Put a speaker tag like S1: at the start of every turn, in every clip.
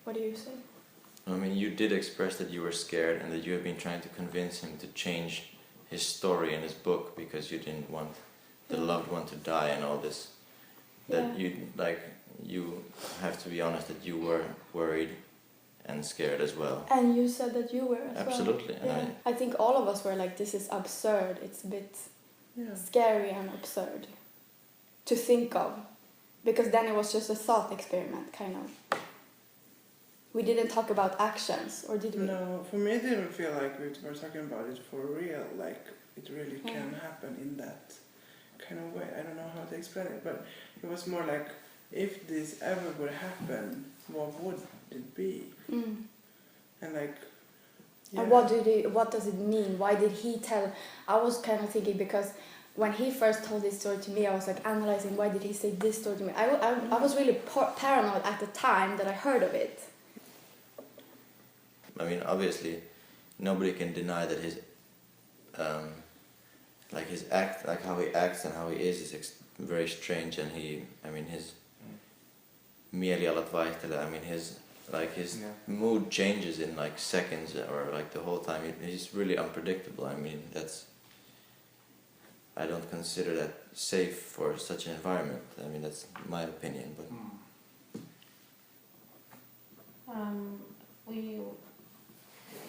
S1: What do you say?
S2: I mean, you did express that you were scared and that you have been trying to convince him to change his story in his book because you didn't want the loved one to die and all this. That you have to be honest that you were worried and scared as well.
S1: And you said that you were as
S2: Absolutely.
S1: well. Yeah. I think all of us were like, this is absurd. It's a bit scary and absurd to think of. Because then it was just a thought experiment, kind of. We didn't talk about actions, or did we?
S3: No, for me it didn't feel like we were talking about it for real, like it really can happen in that kind of way. I don't know how to explain it, but it was more like, if this ever would happen, what would it be? And like... Yeah.
S1: And what does it mean? Why did he tell? I was kind of thinking, because when he first told this story to me, I was like analyzing, why did he say this story to me? I was really paranoid at the time that I heard of it.
S2: I mean, obviously, nobody can deny that his, how he acts and how he is very strange, and his mielialat vaihtelee, his mood changes in like seconds or like the whole time. He's really unpredictable. I mean, I don't consider that safe for such an environment. I mean, that's my opinion, but...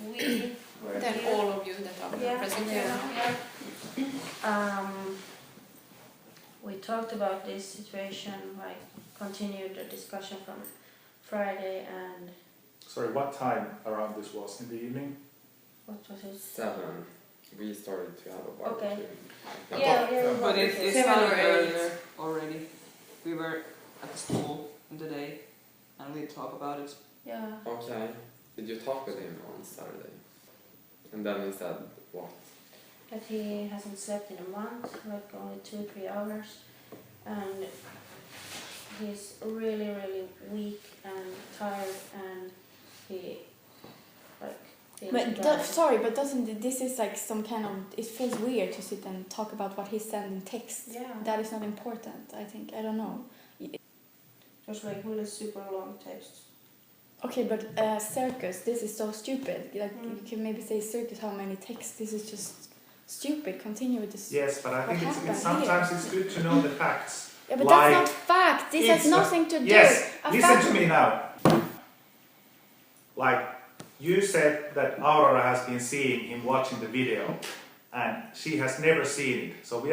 S4: We were
S5: then
S4: here.
S5: all of you that are present here now.
S4: We talked about this situation, like continued the discussion from Friday, and...
S6: Sorry, what time around this was? In the evening?
S4: What was it?
S7: 7. We started to have a barbecue.
S4: Okay.
S5: But it
S8: 7
S5: started
S8: or 8
S5: earlier.
S8: already. We were at the school in the day and we talked about it.
S4: Yeah.
S7: Okay. Did you talk with him on Saturday? And then he said what?
S4: That he hasn't slept in a month, like only 2-3 hours, and he's really, really weak and tired, and he
S1: But doesn't this is like some kind of, it feels weird to sit and talk about what he sent in text.
S4: Yeah.
S1: That is not important, I think. I don't know.
S4: Just like really super long texts.
S1: Okay, but circus, this is so stupid. Like you can maybe say circus, how many texts? This is just stupid. Continue with this.
S6: Yes, but I think
S1: happened
S6: sometimes
S1: here?
S6: it's good to know the facts.
S1: Yeah, but that's not fact. This has nothing to do.
S6: Yes,
S1: A
S6: listen
S1: fact-
S6: to me now. Like, you said that Aurora has been seeing him watching the video, and she has never seen it. So we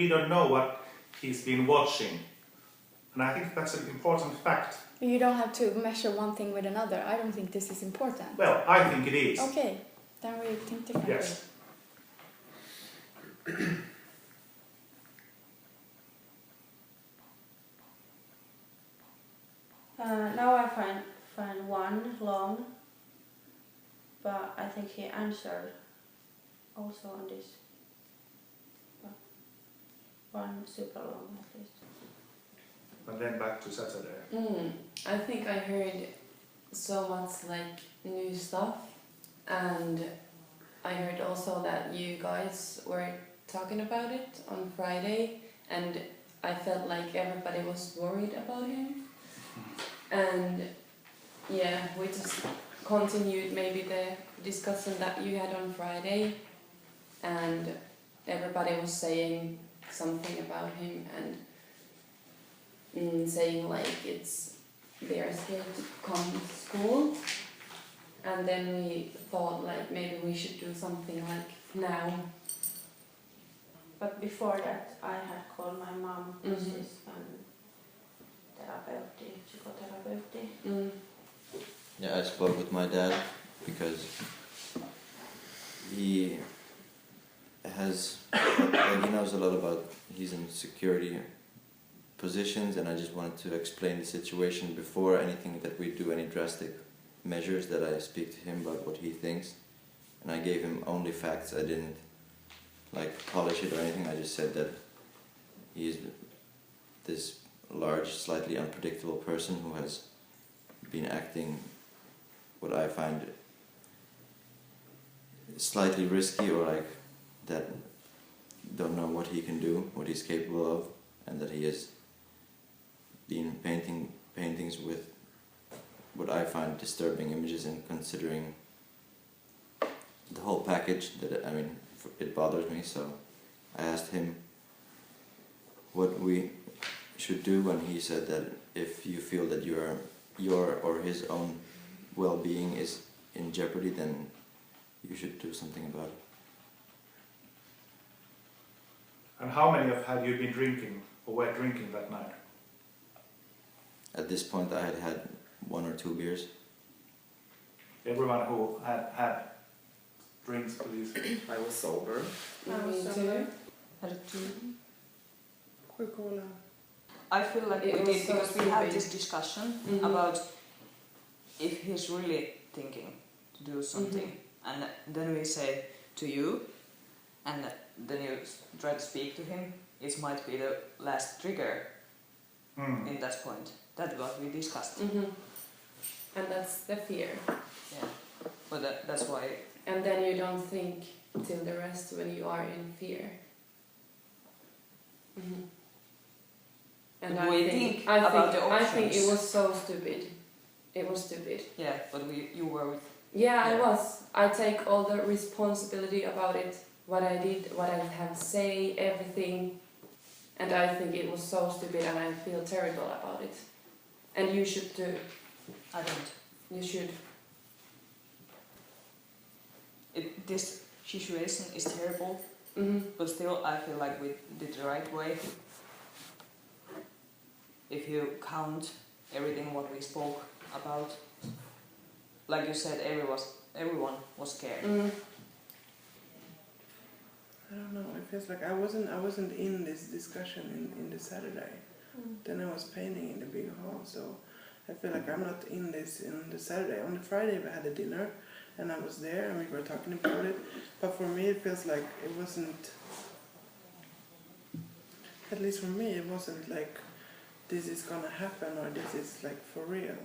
S6: don't know what he's been watching. And I think that's an important fact.
S1: You don't have to measure one thing with another. I don't think this is important.
S6: Well, I think it is.
S1: Okay, then we think differently.
S6: Yes.
S4: Now I find one long, but I think he answered also on this. One super long at least.
S6: And then back to Saturday.
S8: I think I heard so much like new stuff, and I heard also that you guys were talking about it on Friday, and I felt like everybody was worried about him. And yeah, we just continued maybe the discussion that you had on Friday, and everybody was saying something about him and saying like they're scared to come to school. And then we thought like maybe we should do something like now.
S4: But before that, I had called my mom, Mrs. psychotherapeutti.
S2: Yeah, I spoke with my dad because he knows a lot about, he's in security positions, and I just wanted to explain the situation before anything that we do, any drastic measures, that I speak to him about what he thinks. And I gave him only facts. I didn't like polish it or anything. I just said that he's this large, slightly unpredictable person who has been acting what I find slightly risky, or like that don't know what he can do, what he's capable of, and that he has been painting paintings with what I find disturbing images, and considering the whole package, that I mean, it bothers me. So I asked him what we should do, and he said that if you feel that your or his own well-being is in jeopardy, then you should do something about it.
S6: And how many had you been drinking or were drinking that night?
S2: At this point, I had 1 or 2 beers.
S6: Everyone who had drinks, please.
S7: I was sober.
S4: I was
S8: Me
S4: sober.
S8: too. Had 2.
S3: Coca-Cola.
S9: I feel like
S8: It
S9: we
S8: was
S9: did
S8: so
S9: because we had
S8: stupid.
S9: this discussion
S8: Mhm.
S9: about if he's really thinking to do something, and then we say to you, and then you try to speak to him. It might be the last trigger
S6: Mm.
S9: in that point. That's what we discussed.
S8: And that's the fear.
S9: Yeah, but that's why.
S8: And then you don't think till the rest when you are in fear. And
S9: But we think about the
S8: I think it
S9: options.
S8: was so stupid. It was stupid.
S9: Yeah, but you were with.
S8: Yeah, I
S9: Yeah.
S8: was. I take all the responsibility about it, what I did, what I have say, everything. And I think it was so stupid and I feel terrible about it. And you should too.
S9: I don't.
S8: You should.
S9: This situation is terrible, but still I feel like we did the right way. If you count everything what we spoke about, like you said, everyone was scared.
S3: I don't know. It feels like I wasn't in this discussion in the Saturday. Then I was painting in the big hall, so I feel like I'm not in this in the Saturday. On the Friday we had a dinner, and I was there and we were talking about it. But for me, it feels like it wasn't. At least for me, it wasn't like this is gonna happen or this is like for real.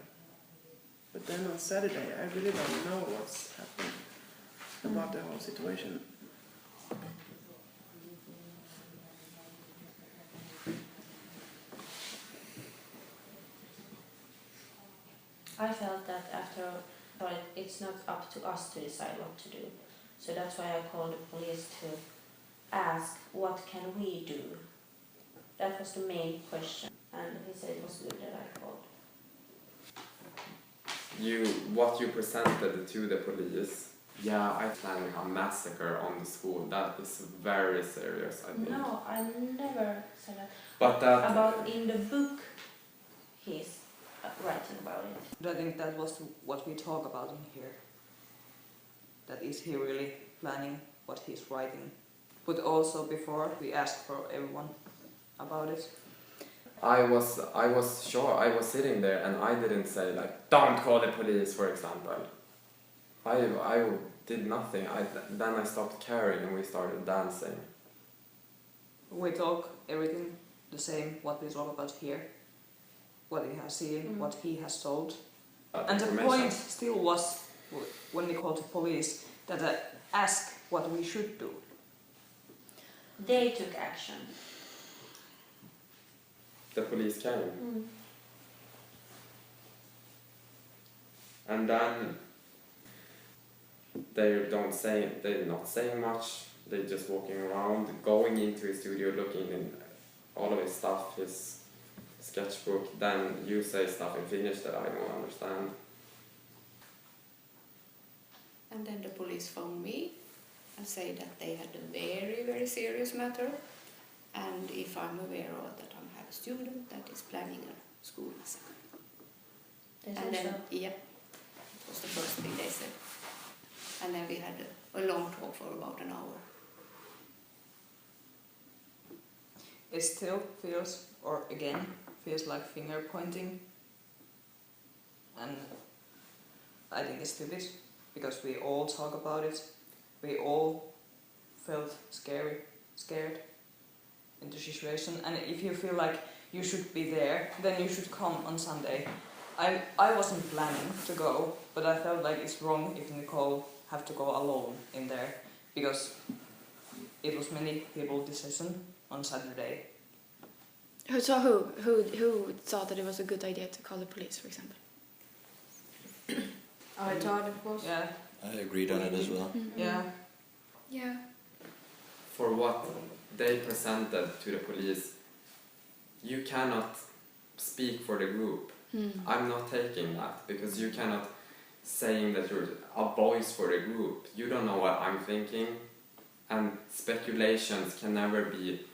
S3: But then on Saturday, I really don't know what's happening about the whole situation.
S4: I felt that after, but it's not up to us to decide what to do. So that's why I called the police to ask, what can we do? That was the main question. And he said it was good that I called.
S7: What you presented to the police, yeah, I planning a massacre on the school. That is very serious, I think.
S4: No, I never said that.
S7: But that
S4: About in the book, he's writing about it.
S9: But I think that was what we talk about in here. That is he really planning what he's writing? But also before we asked for everyone about it.
S7: I was sure, I was sitting there and I didn't say like, don't call the police, for example. I did nothing. Then I stopped caring and we started dancing.
S9: We talk everything the same, what we talk about here, what he has seen, what he has told. And the point still was, when we called the police, that I asked what we should do.
S4: They took action.
S7: The police came. And then they're not saying much. They're just walking around, going into his studio, looking in all of his stuff, his sketchbook. Then you say stuff in Finnish that I don't understand.
S5: And then the police phoned me and say that they had a very, very serious matter. And if I'm aware of that I have a student that is planning a school massacre. And then, yeah, it was the first thing they said. And then we had a long talk for about an hour.
S9: It still feels, or again, feels like finger pointing. And I think it's stupid, because we all talk about it. We all felt scared in the situation. And if you feel like you should be there, then you should come on Sunday. I wasn't planning to go, but I felt like it's wrong if Nicole have to go alone in there, because it was many people's decision on Saturday.
S1: Who thought that it was a good idea to call the police, for example?
S9: I thought it was. Yeah.
S2: I agreed on it as well.
S9: Yeah.
S5: Yeah.
S7: For what they presented to the police, you cannot speak for the group. I'm not taking that, because you cannot saying that you're a voice for the group. You don't know what I'm thinking, and speculations can never be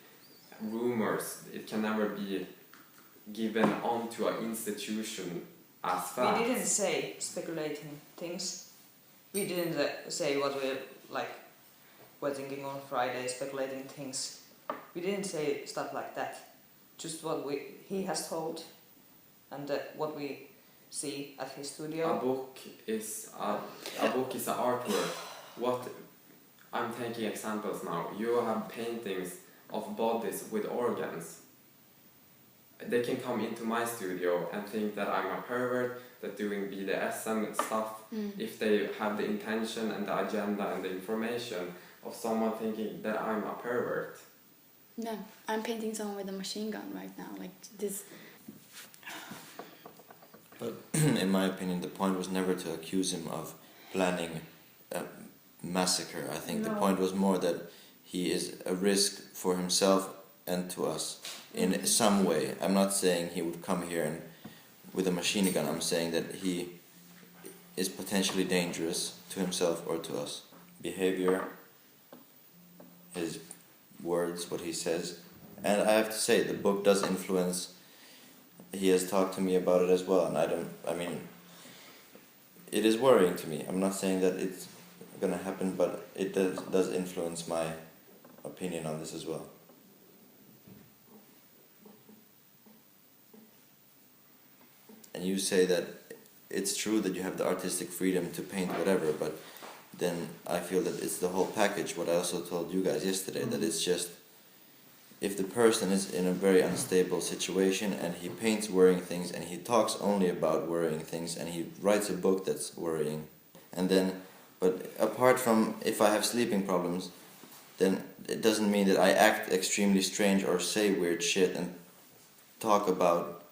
S7: rumors. It can never be given onto an institution as facts.
S9: We didn't say speculating things. We didn't say what we're thinking on Friday, speculating things. We didn't say stuff like that. Just what he has told, and what we see at his studio.
S7: A book is an artwork. What I'm taking examples now. You have paintings of bodies with organs. They can come into my studio and think that I'm a pervert, that doing BDSM stuff, if they have the intention and the agenda and the information of someone thinking that I'm a pervert.
S1: No, I'm painting someone with a machine gun right now, like this.
S2: But in my opinion, the point was never to accuse him of planning a massacre. I think the point was more that he is a risk for himself and to us in some way. I'm not saying he would come here and with a machine gun. I'm saying that he is potentially dangerous to himself or to us. Behavior, his words, what he says. And I have to say, the book does influence. He has talked to me about it as well, and it is worrying to me. I'm not saying that it's gonna happen, but it does influence my opinion on this as well. And you say that it's true that you have the artistic freedom to paint whatever, but then I feel that it's the whole package, what I also told you guys yesterday, that it's just, if the person is in a very unstable situation and he paints worrying things and he talks only about worrying things and he writes a book that's worrying, and then, but apart from if I have sleeping problems, then it doesn't mean that I act extremely strange or say weird shit and talk about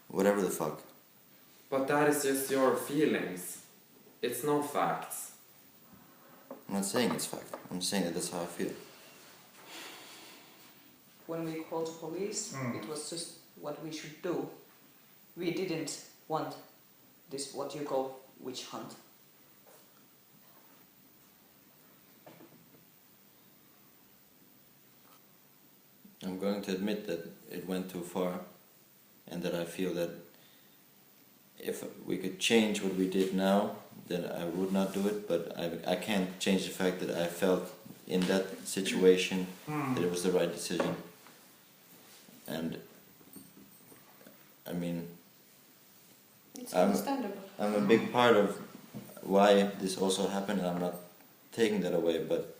S2: whatever the fuck.
S7: But that is just your feelings. It's no facts.
S2: I'm not saying it's fact. I'm saying that that's how I feel.
S9: When we called the police, it was just what we should do. We didn't want this, what you call, witch hunt.
S2: I'm going to admit that it went too far, and that I feel that if we could change what we did now, then I would not do it, but I can't change the fact that I felt in that situation that it was the right decision. And I mean,
S5: It's understandable.
S2: I'm a big part of why this also happened, and I'm not taking that away, but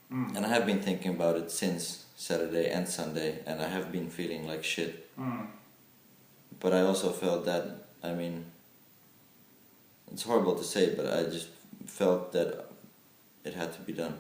S2: and I have been thinking about it since Saturday and Sunday, and I have been feeling like shit. But I also felt that, I mean, it's horrible to say, but I just felt that it had to be done.